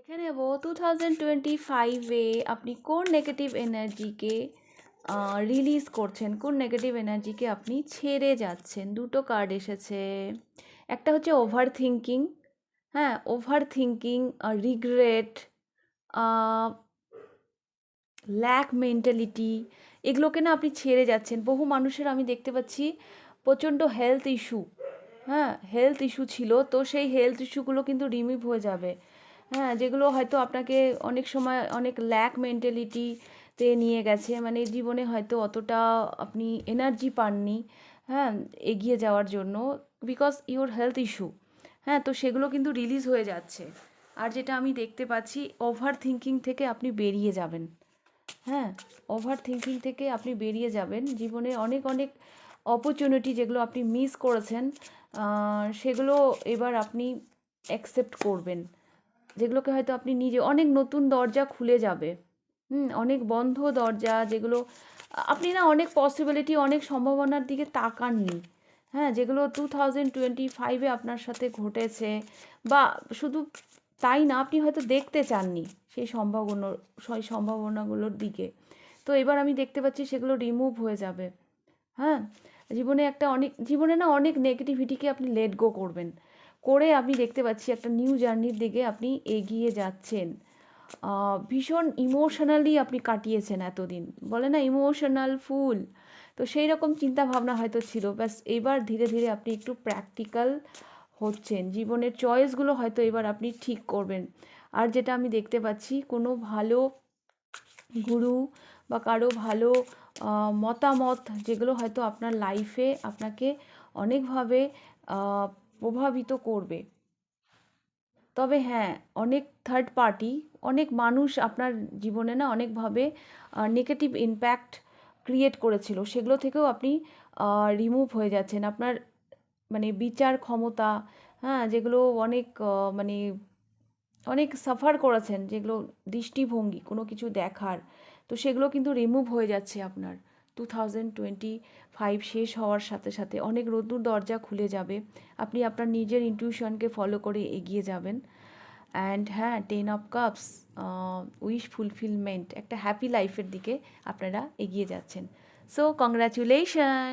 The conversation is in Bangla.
দেখে নেব 2025-এ আপনি কোন নেগেটিভ এনার্জিকে রিলিজ করছেন, কোন নেগেটিভ এনার্জিকে আপনি ছেড়ে যাচ্ছেন। দুটো কার্ড এসেছে। একটা হচ্ছে ওভার থিঙ্কিং, হ্যাঁ, over thinking, regret, lack mentality, এগুলোকে না আপনি ছেড়ে যাচ্ছেন। বহু মানুষের আমি দেখতে পাচ্ছি প্রচণ্ড হেলথ ইস্যু, হ্যাঁ, হেলথ ইস্যু ছিল, তো সেই হেলথ ইস্যুগুলো কিন্তু রিমুভ হয়ে যাবে। হ্যাঁ, যেগুলো হয়তো আপনাকে অনেক সময় অনেক ল্যাক মেন্টালিটিতে নিয়ে গেছে, মানে জীবনে হয়তো অতটা আপনি এনার্জি পাননি, হ্যাঁ, এগিয়ে যাওয়ার জন্য, বিকজ ইওর হেলথ ইস্যু। হ্যাঁ, তো সেগুলো কিন্তু রিলিজ হয়ে যাচ্ছে। আর যেটা আমি দেখতে পাচ্ছি, ওভার থিঙ্কিং থেকে আপনি বেরিয়ে যাবেন। হ্যাঁ, ওভার থিঙ্কিং থেকে আপনি বেরিয়ে যাবেন। জীবনে অনেক অনেক অপরচুনিটি যেগুলো আপনি মিস করেছেন, সেগুলো এবার আপনি অ্যাকসেপ্ট করবেন। যেগুলোকে হয়তো আপনি নিজে, অনেক নতুন দরজা খুলে যাবে। অনেক বন্ধ দরজা যেগুলো আপনি না, অনেক পসিবিলিটি, অনেক সম্ভাবনার দিকে তাকাননি। হ্যাঁ, যেগুলো 2025-এ আপনার সাথে ঘটেছে, বা শুধু তাই না, আপনি হয়তো দেখতে চাননি সেই সম্ভাবনাগুলোর দিকে। তো এবার আমি দেখতে পাচ্ছি সেগুলো রিমুভ হয়ে যাবে। হ্যাঁ, জীবনে না অনেক নেগেটিভিটিকে আপনি লেট গো করবেন, করে আমি দেখতে পাচ্ছি একটা নিউ জার্নির দিকে আপনি এগিয়ে যাচ্ছেন। ভীষণ ইমোশনালি আপনি কাটিয়েছেন এতদিন, বলে না ইমোশনাল ফুল, তো সেই রকম চিন্তা ভাবনা হয়তো ছিল। ব্যাস এবার ধীরে ধীরে আপনি একটু প্র্যাকটিক্যাল হচ্ছেন, জীবনের চয়েসগুলো হয়তো এবার আপনি ঠিক করবেন। আর যেটা আমি দেখতে পাচ্ছি, কোনো ভালো গুরু বা কারো ভালো মতামত, যেগুলো হয়তো আপনার লাইফে আপনাকে অনেকভাবে প্রভাবিত করবে। তবে হ্যাঁ, অনেক থার্ড পার্টি, অনেক মানুষ আপনার জীবনে না অনেকভাবে নেগেটিভ ইমপ্যাক্ট ক্রিয়েট করেছিল, সেগুলো থেকেও আপনি রিমুভ হয়ে যাচ্ছেন। আপনার মানে বিচার ক্ষমতা, হ্যাঁ, যেগুলো অনেক মানে অনেক সাফার করেছেন, যেগুলো দৃষ্টিভঙ্গি কোনো কিছু দেখার, তো সেগুলো কিন্তু রিমুভ হয়ে যাচ্ছে আপনার। 2025 শেষ হওয়ার সাথে সাথে অনেক নতুন দরজা খুলে যাবে। আপনি আপনার নিজের ইনটিউশনকে ফলো করে এগিয়ে যাবেন। অ্যান্ড হ্যাঁ, 10 অফ কাপস, উইশ ফুলফিলমেন্ট, একটা হ্যাপি লাইফের দিকে আপনারা এগিয়ে যাচ্ছেন। So congratulation.